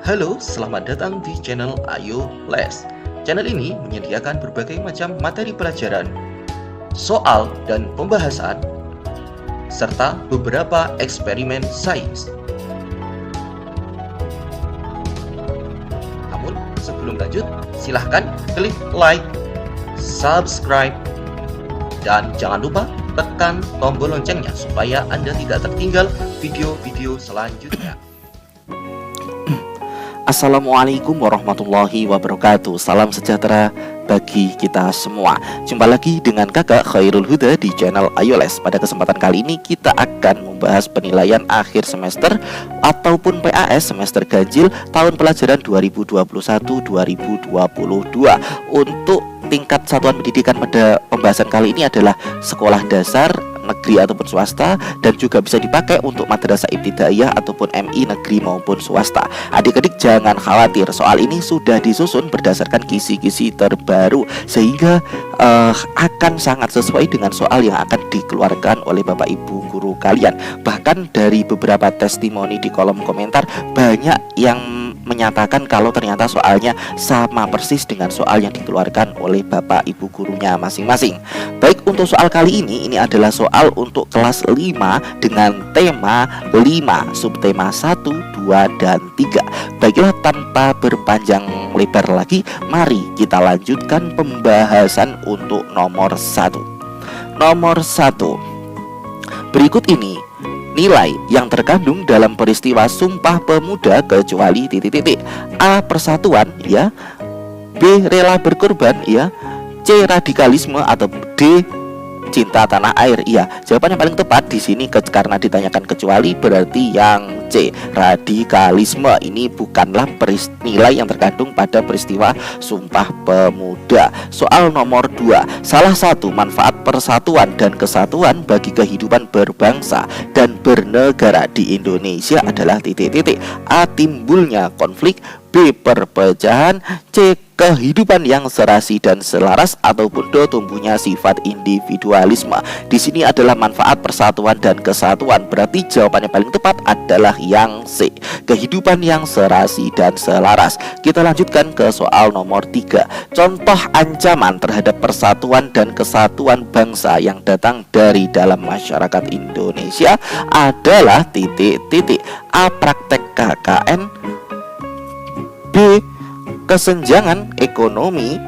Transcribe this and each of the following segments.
Halo, selamat datang di channel Ayo Les. Channel ini menyediakan berbagai macam materi pelajaran, soal dan pembahasan, serta beberapa eksperimen sains. Namun, sebelum lanjut, silahkan klik like, subscribe, dan jangan lupa tekan tombol loncengnya supaya Anda tidak tertinggal video-video selanjutnya. Assalamualaikum warahmatullahi wabarakatuh. Salam sejahtera bagi kita semua. Jumpa lagi dengan kakak Khairul Huda di channel Ayo Les. Pada kesempatan kali ini kita akan membahas penilaian akhir semester ataupun PAS semester ganjil tahun pelajaran 2021-2022. Untuk tingkat satuan pendidikan pada pembahasan kali ini adalah sekolah dasar negeri ataupun swasta, dan juga bisa dipakai untuk madrasah ibtidaiyah ataupun MI negeri maupun swasta. Adik-adik jangan khawatir, soal ini sudah disusun berdasarkan kisi-kisi terbaru, sehingga akan sangat sesuai dengan soal yang akan dikeluarkan oleh Bapak Ibu guru kalian. Bahkan dari beberapa testimoni di kolom komentar banyak yang menyatakan kalau ternyata soalnya sama persis dengan soal yang dikeluarkan oleh Bapak Ibu gurunya masing-masing. Baik, untuk soal kali ini adalah soal untuk kelas 5 dengan tema 5, subtema 1, 2, dan 3. Baiklah, tanpa berpanjang lebar lagi, mari kita lanjutkan pembahasan untuk nomor 1. Nomor 1. Berikut ini nilai yang terkandung dalam peristiwa Sumpah Pemuda kecuali titik-titik. A. Persatuan, ya. B. Rela berkorban, ya. C. Radikalisme, atau D. Cinta tanah air, iya. Jawaban yang paling tepat di sini karena ditanyakan kecuali berarti yang C, radikalisme. Ini bukanlah nilai yang terkandung pada peristiwa Sumpah Pemuda. Soal nomor 2. Salah satu manfaat persatuan dan kesatuan bagi kehidupan berbangsa dan bernegara di Indonesia adalah titik-titik. A. Timbulnya konflik, B. Perpecahan, C. Kehidupan yang serasi dan selaras, ataupun D. Tumbuhnya sifat individualisme. Di sini adalah manfaat persatuan dan kesatuan, berarti jawaban yang paling tepat adalah yang C, kehidupan yang serasi dan selaras. Kita lanjutkan ke soal nomor 3. Contoh ancaman terhadap persatuan dan kesatuan bangsa yang datang dari dalam masyarakat Indonesia adalah titik-titik. A. Praktek KKN, B. kesenjangan ekonomi,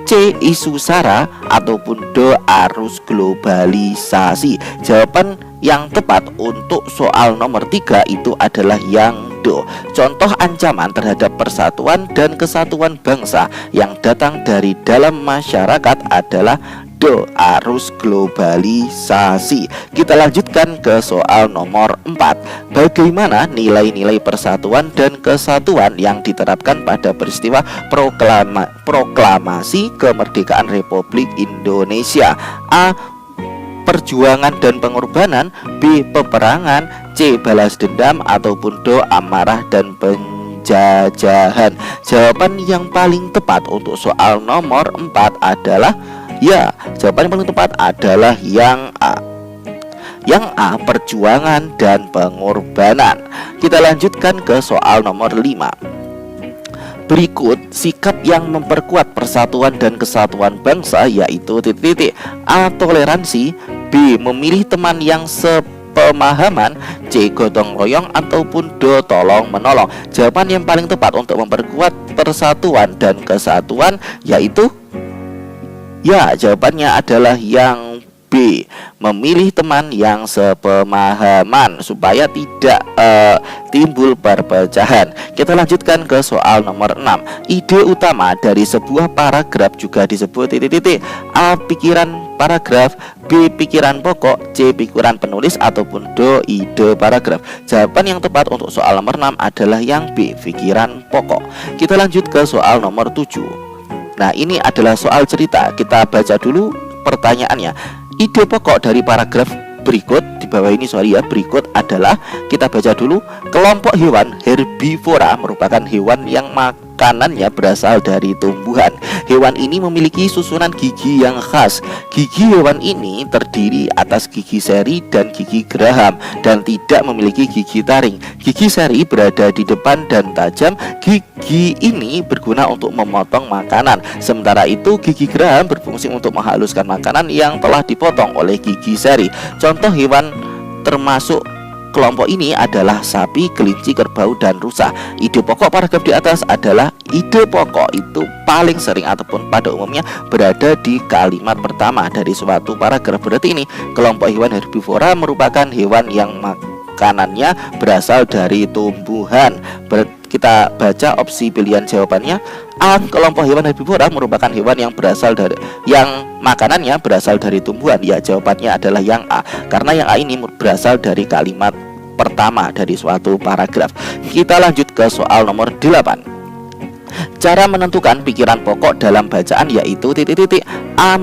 C. isu SARA, ataupun D. arus globalisasi. Jawaban yang tepat untuk soal nomor 3 itu adalah yang D. Contoh ancaman terhadap persatuan dan kesatuan bangsa yang datang dari dalam masyarakat adalah D. arus globalisasi. Kita lanjutkan ke soal nomor 4. Bagaimana nilai-nilai persatuan dan kesatuan yang diterapkan pada peristiwa proklamasi kemerdekaan Republik Indonesia? A. Perjuangan dan pengorbanan, B. peperangan, C. balas dendam, ataupun D. amarah dan penjajahan. Jawaban yang paling tepat untuk soal nomor 4 adalah ya, jawaban yang paling tepat adalah yang A. Yang A, perjuangan dan pengorbanan. Kita lanjutkan ke soal nomor 5. Berikut sikap yang memperkuat persatuan dan kesatuan bangsa yaitu titik-titik. A. Toleransi, B. memilih teman yang sepemahaman, C. gotong royong, ataupun D. tolong menolong. Jawaban yang paling tepat untuk memperkuat persatuan dan kesatuan yaitu ya, jawabannya adalah yang B, memilih teman yang sepemahaman supaya tidak timbul perpecahan. Kita lanjutkan ke soal nomor 6. Ide utama dari sebuah paragraf juga disebut titik-titik. A. pikiran paragraf, B. pikiran pokok, C. pikiran penulis, ataupun D. ide paragraf. Jawaban yang tepat untuk soal nomor 6 adalah yang B, pikiran pokok. Kita lanjut ke soal nomor 7. Nah, ini adalah soal cerita. Kita baca dulu pertanyaannya. Ide pokok dari paragraf berikut di bawah ini berikut adalah, kita baca dulu, kelompok hewan herbivora merupakan hewan yang makanannya berasal dari tumbuhan. Hewan ini memiliki susunan gigi yang khas. Gigi hewan ini terdiri atas gigi seri dan gigi geraham dan tidak memiliki gigi taring. Gigi seri berada di depan dan tajam. Gigi ini berguna untuk memotong makanan. Sementara itu gigi geraham berfungsi untuk menghaluskan makanan yang telah dipotong oleh gigi seri. Contoh hewan termasuk kelompok ini adalah sapi, kelinci, kerbau, dan rusa. Ide pokok paragraf di atas adalah ide pokok itu paling sering ataupun pada umumnya berada di kalimat pertama dari suatu paragraf. Berarti ini kelompok hewan herbivora merupakan hewan yang makanannya berasal dari tumbuhan. Kita baca opsi pilihan jawabannya. A. Kelompok hewan herbivora merupakan hewan yang makanannya berasal dari tumbuhan. Ya, jawabannya adalah yang A, karena yang A ini berasal dari kalimat pertama dari suatu paragraf. Kita lanjut ke soal nomor 8. Cara menentukan pikiran pokok dalam bacaan yaitu A.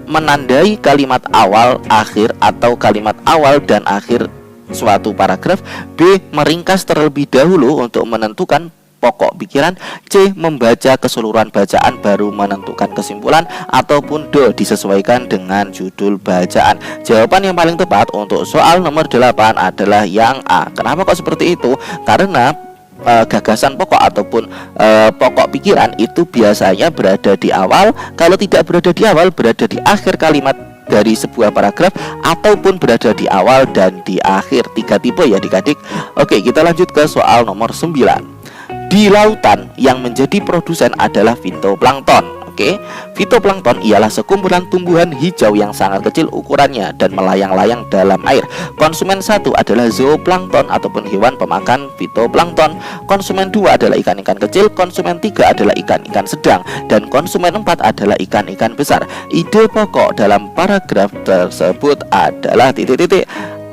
Menandai kalimat awal, akhir, atau kalimat awal dan akhir suatu paragraf. B. Meringkas terlebih dahulu untuk menentukan pokok pikiran. C. Membaca keseluruhan bacaan baru menentukan kesimpulan. Ataupun D. Disesuaikan dengan judul bacaan. Jawaban yang paling tepat untuk soal nomor 8 adalah yang A. Kenapa kok seperti itu? Karena gagasan pokok ataupun pokok pikiran itu biasanya berada di awal. Kalau tidak berada di awal, berada di akhir kalimat dari sebuah paragraf, ataupun berada di awal dan di akhir. 3 tipe ya adik-adik. Oke, kita lanjut ke soal nomor 9. Di lautan yang menjadi produsen adalah fitoplankton. Oke, fitoplankton ialah sekumpulan tumbuhan hijau yang sangat kecil ukurannya dan melayang-layang dalam air. Konsumen 1 adalah zooplankton ataupun hewan pemakan fitoplankton. Konsumen 2 adalah ikan-ikan kecil. Konsumen 3 adalah ikan-ikan sedang. Dan konsumen 4 adalah ikan-ikan besar. Ide pokok dalam paragraf tersebut adalah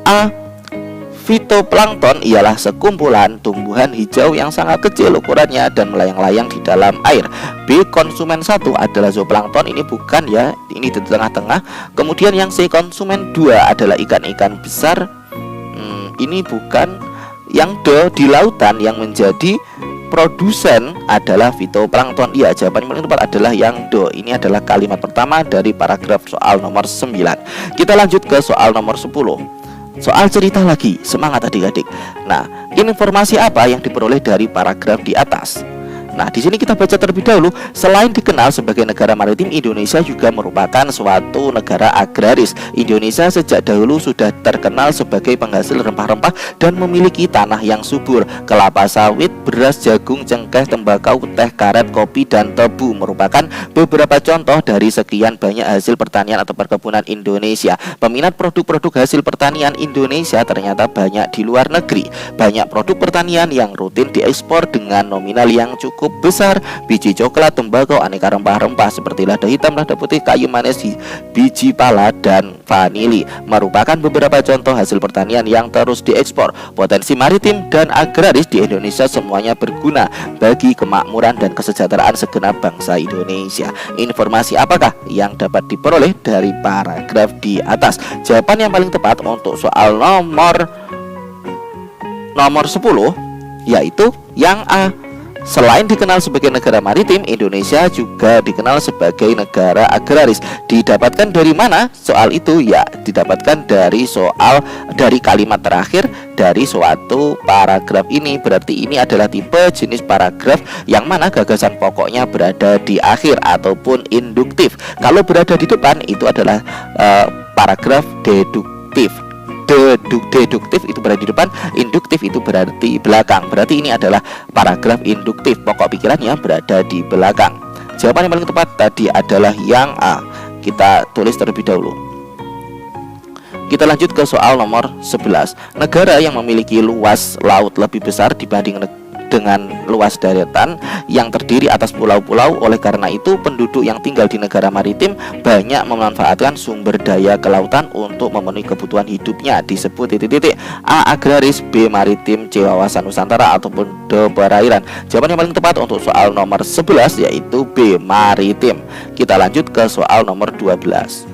A. Fitoplankton ialah sekumpulan tumbuhan hijau yang sangat kecil ukurannya dan melayang-layang di dalam air. B. Konsumen 1 adalah zooplankton. Ini bukan ya, ini di tengah-tengah. Kemudian yang C. Konsumen 2 adalah ikan-ikan besar. Ini bukan. Yang D. Di lautan yang menjadi produsen adalah fitoplankton. Ya, jawaban yang paling tepat adalah yang D. Ini adalah kalimat pertama dari paragraf soal nomor 9. Kita lanjut ke soal nomor 10. Soal cerita lagi, semangat adik-adik. Nah, informasi apa yang diperoleh dari paragraf di atas? Nah, di sini kita baca terlebih dahulu. Selain dikenal sebagai negara maritim, Indonesia juga merupakan suatu negara agraris. Indonesia sejak dahulu sudah terkenal sebagai penghasil rempah-rempah dan memiliki tanah yang subur. Kelapa sawit, beras, jagung, cengkeh, tembakau, teh, karet, kopi, dan tebu merupakan beberapa contoh dari sekian banyak hasil pertanian atau perkebunan Indonesia. Peminat produk-produk hasil pertanian Indonesia ternyata banyak di luar negeri. Banyak produk pertanian yang rutin diekspor dengan nominal yang cukup besar. Biji coklat, tembakau, aneka rempah-rempah seperti lada hitam, lada putih, kayu manis, biji pala, dan vanili merupakan beberapa contoh hasil pertanian yang terus diekspor. Potensi maritim dan agraris di Indonesia semuanya berguna bagi kemakmuran dan kesejahteraan segenap bangsa Indonesia. Informasi apakah yang dapat diperoleh dari paragraf di atas? Jawaban yang paling tepat untuk soal nomor 10 yaitu yang A. Selain dikenal sebagai negara maritim, Indonesia juga dikenal sebagai negara agraris. Didapatkan dari mana? Soal itu ya didapatkan dari kalimat terakhir dari suatu paragraf ini. Berarti ini adalah tipe jenis paragraf yang mana gagasan pokoknya berada di akhir ataupun induktif. Kalau berada di depan itu adalah paragraf deduktif. Deduktif itu berada di depan, induktif itu berarti belakang. Berarti ini adalah paragraf induktif, pokok pikirannya berada di belakang. Jawaban yang paling tepat tadi adalah yang A. Kita tulis terlebih dahulu. Kita lanjut ke soal nomor 11. Negara yang memiliki luas laut lebih besar dibanding dengan luas daratan yang terdiri atas pulau-pulau. Oleh karena itu, penduduk yang tinggal di negara maritim banyak memanfaatkan sumber daya kelautan untuk memenuhi kebutuhan hidupnya. Disebut A. Agraris, B. Maritim, C. Wawasan Nusantara, ataupun D. Perairan. Jawaban yang paling tepat untuk soal nomor 11 yaitu B. Maritim. Kita lanjut ke soal nomor 12.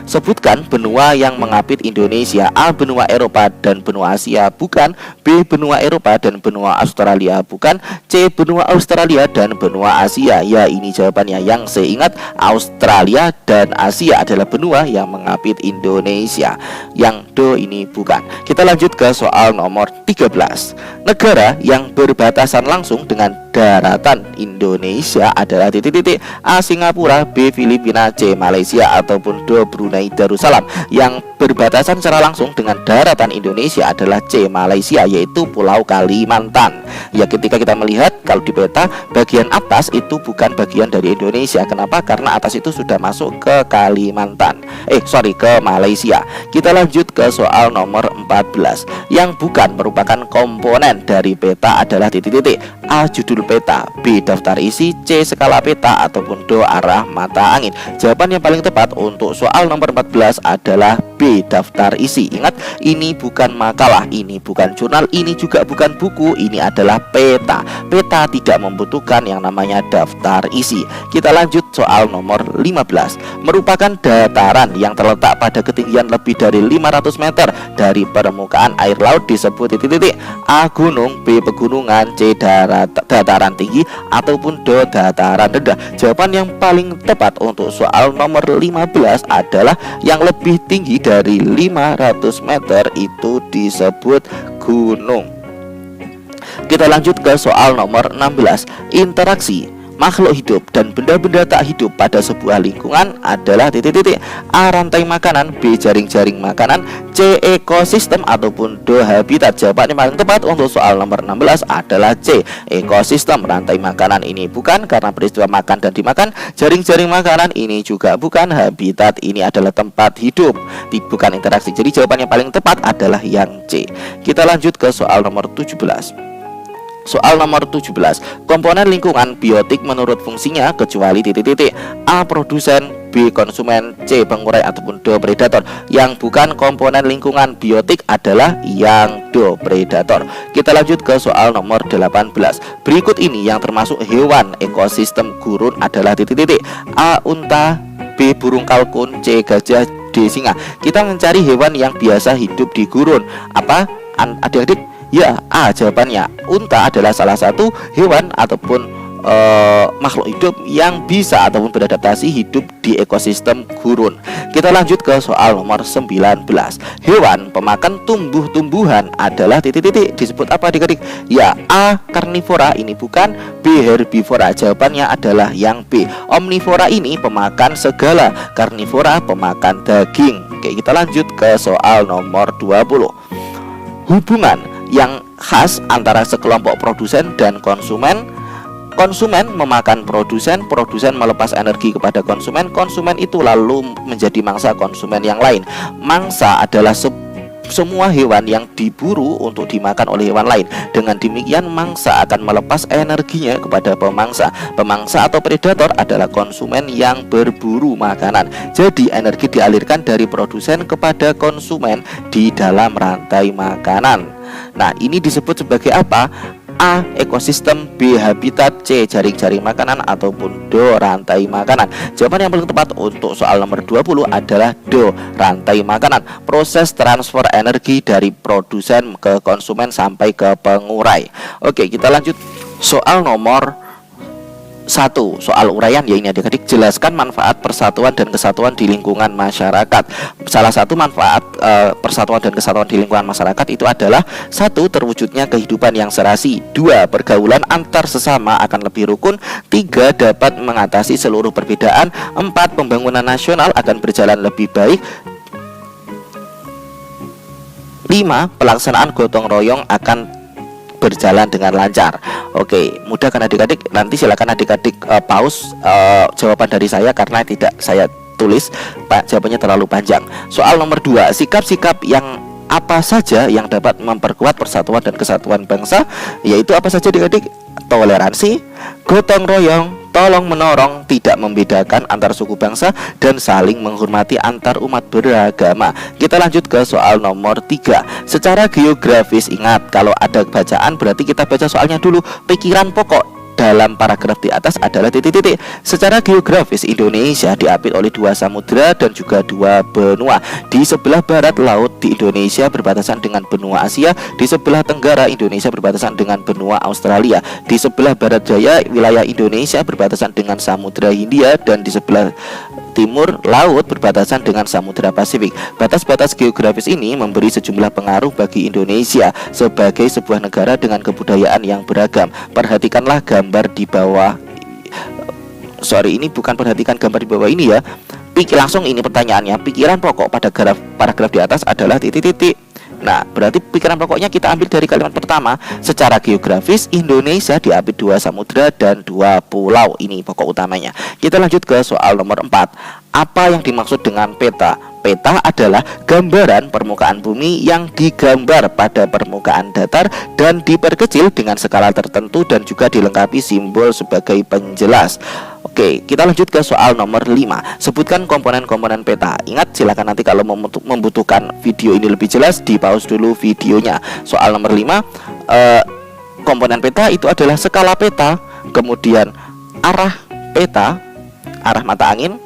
Sebutkan benua yang mengapit Indonesia. A. Benua Eropa dan benua Asia, bukan. B. Benua Eropa dan benua Australia, bukan. C. Benua Australia dan benua Asia. Ya, ini jawabannya yang saya ingat, Australia dan Asia adalah benua yang mengapit Indonesia. Yang do ini bukan. Kita lanjut ke soal nomor 13. Negara yang berbatasan langsung dengan daratan Indonesia adalah titik-titik. A. Singapura, B. Filipina, C. Malaysia, ataupun D. Brunei Darussalam. Yang berbatasan secara langsung dengan daratan Indonesia adalah C. Malaysia, yaitu Pulau Kalimantan. Ya, ketika kita melihat kalau di peta bagian atas itu bukan bagian dari Indonesia. Kenapa? Karena atas itu sudah masuk ke Kalimantan. Ke Malaysia. Kita lanjut ke soal nomor 14. Yang bukan merupakan komponen dari peta adalah titik-titik. A. Judul peta, B. Daftar isi, C. Skala peta, ataupun D. Arah mata angin. Jawaban yang paling tepat untuk soal nomor 14 adalah B. Daftar isi. Ingat, ini bukan makalah, ini bukan jurnal, ini juga bukan buku, ini adalah peta. Peta tidak membutuhkan yang namanya daftar isi. Kita lanjut soal nomor 15. Merupakan dataran yang terletak pada ketinggian lebih dari 500 meter dari permukaan air laut disebut titik-titik. A. Gunung, B. Pegunungan, C. Dataran tinggi, ataupun D. Dataran rendah. Jawaban yang paling tepat untuk soal nomor 15 adalah yang lebih tinggi dari 500 meter itu disebut gunung. Kita lanjut ke soal nomor 16. Interaksi makhluk hidup dan benda-benda tak hidup pada sebuah lingkungan adalah titik-titik. A. Rantai makanan, B. Jaring-jaring makanan, C. Ekosistem, ataupun D. Habitat. Jawaban yang paling tepat untuk soal nomor 16 adalah C. Ekosistem. Rantai makanan ini bukan, karena peristiwa makan dan dimakan. Jaring-jaring makanan ini juga bukan. Habitat ini adalah tempat hidup, bukan interaksi. Jadi jawaban yang paling tepat adalah yang C. Kita lanjut ke soal nomor 17. Soal nomor 17. Komponen lingkungan biotik menurut fungsinya kecuali titik-titik. A. Produsen, B. Konsumen, C. Pengurai, ataupun D. Predator. Yang bukan komponen lingkungan biotik adalah yang D. Predator. Kita lanjut ke soal nomor 18. Berikut ini yang termasuk hewan ekosistem gurun adalah titik-titik. A. Unta, B. Burung kalkun, C. Gajah, D. Singa. Kita mencari hewan yang biasa hidup di gurun. Apa adik-adik? Ya, A jawabannya. Unta adalah salah satu hewan ataupun makhluk hidup yang bisa ataupun beradaptasi hidup di ekosistem gurun. Kita lanjut ke soal nomor 19. Hewan pemakan tumbuh-tumbuhan adalah titik-titik. Disebut apa adik-adik? Ya, A. Karnivora, ini bukan. B. Herbivora. Jawabannya adalah yang B. Omnivora ini pemakan segala. Karnivora pemakan daging. Oke, kita lanjut ke soal nomor 20. Hubungan yang khas antara sekelompok produsen dan konsumen. Konsumen memakan produsen, produsen melepas energi kepada konsumen, konsumen itu lalu menjadi mangsa konsumen yang lain. Mangsa adalah semua hewan yang diburu untuk dimakan oleh hewan lain. Dengan demikian mangsa akan melepas energinya kepada pemangsa. Pemangsa atau predator adalah konsumen yang berburu makanan. Jadi energi dialirkan dari produsen kepada konsumen di dalam rantai makanan. Nah, ini disebut sebagai apa? A. Ekosistem, B. Habitat, C. Jaring-jaring makanan, ataupun D. Rantai makanan. Jawaban yang paling tepat untuk soal nomor 20 adalah D. Rantai makanan. Proses transfer energi dari produsen ke konsumen sampai ke pengurai. Oke, kita lanjut soal nomor 1. Soal uraian, ya ini adik-adik. Jelaskan manfaat persatuan dan kesatuan di lingkungan masyarakat. Salah satu manfaat persatuan dan kesatuan di lingkungan masyarakat itu adalah 1. Terwujudnya kehidupan yang serasi. 2. Pergaulan antar sesama akan lebih rukun. 3. Dapat mengatasi seluruh perbedaan. 4. Pembangunan nasional akan berjalan lebih baik. 5. Pelaksanaan gotong royong akan berjalan dengan lancar. Oke, mudah kan adik-adik? Nanti silakan adik-adik pause jawaban dari saya karena tidak saya tulis, jawabannya terlalu panjang. Soal nomor 2, sikap-sikap yang apa saja yang dapat memperkuat persatuan dan kesatuan bangsa? Yaitu apa saja adik-adik? Toleransi, gotong royong, tolong menolong, tidak membedakan antar suku bangsa, dan saling menghormati antar umat beragama. Kita lanjut ke soal nomor 3. Secara geografis, ingat kalau ada bacaan berarti kita baca soalnya dulu. Pikiran pokok dalam paragraf di atas adalah titik-titik. Secara geografis Indonesia diapit oleh 2 samudra dan juga 2 benua. Di sebelah barat laut di Indonesia berbatasan dengan benua Asia, di sebelah tenggara Indonesia berbatasan dengan benua Australia, di sebelah barat daya wilayah Indonesia berbatasan dengan Samudra Hindia, dan di sebelah timur laut berbatasan dengan Samudra Pasifik. Batas-batas geografis ini memberi sejumlah pengaruh bagi Indonesia sebagai sebuah negara dengan kebudayaan yang beragam. Perhatikanlah gambar di bawah. Ini bukan perhatikan gambar di bawah ini ya. Langsung ini pertanyaannya. Pikiran pokok pada paragraf di atas adalah titik-titik. Nah, berarti pikiran pokoknya kita ambil dari kalimat pertama. Secara geografis Indonesia diapit 2 samudra dan 2 pulau. Ini pokok utamanya. Kita lanjut ke soal nomor 4. Apa yang dimaksud dengan peta? Peta adalah gambaran permukaan bumi yang digambar pada permukaan datar dan diperkecil dengan skala tertentu dan juga dilengkapi simbol sebagai penjelas. Oke, kita lanjut ke soal nomor 5. Sebutkan komponen-komponen peta. Ingat, silakan nanti kalau membutuhkan video ini lebih jelas, di pause dulu videonya. Soal nomor 5, komponen peta itu adalah skala peta, kemudian arah peta, arah mata angin,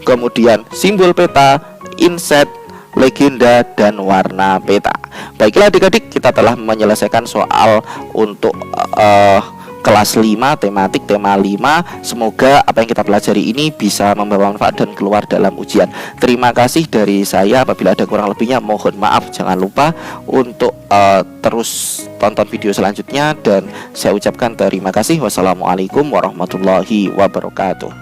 kemudian simbol peta, inset, legenda, dan warna peta. Baiklah adik-adik, kita telah menyelesaikan soal untuk kelas 5, tematik tema 5. Semoga apa yang kita pelajari ini bisa membawa manfaat dan keluar dalam ujian. Terima kasih dari saya. Apabila ada kurang lebihnya mohon maaf. Jangan lupa untuk terus tonton video selanjutnya, dan saya ucapkan terima kasih. Wassalamualaikum warahmatullahi wabarakatuh.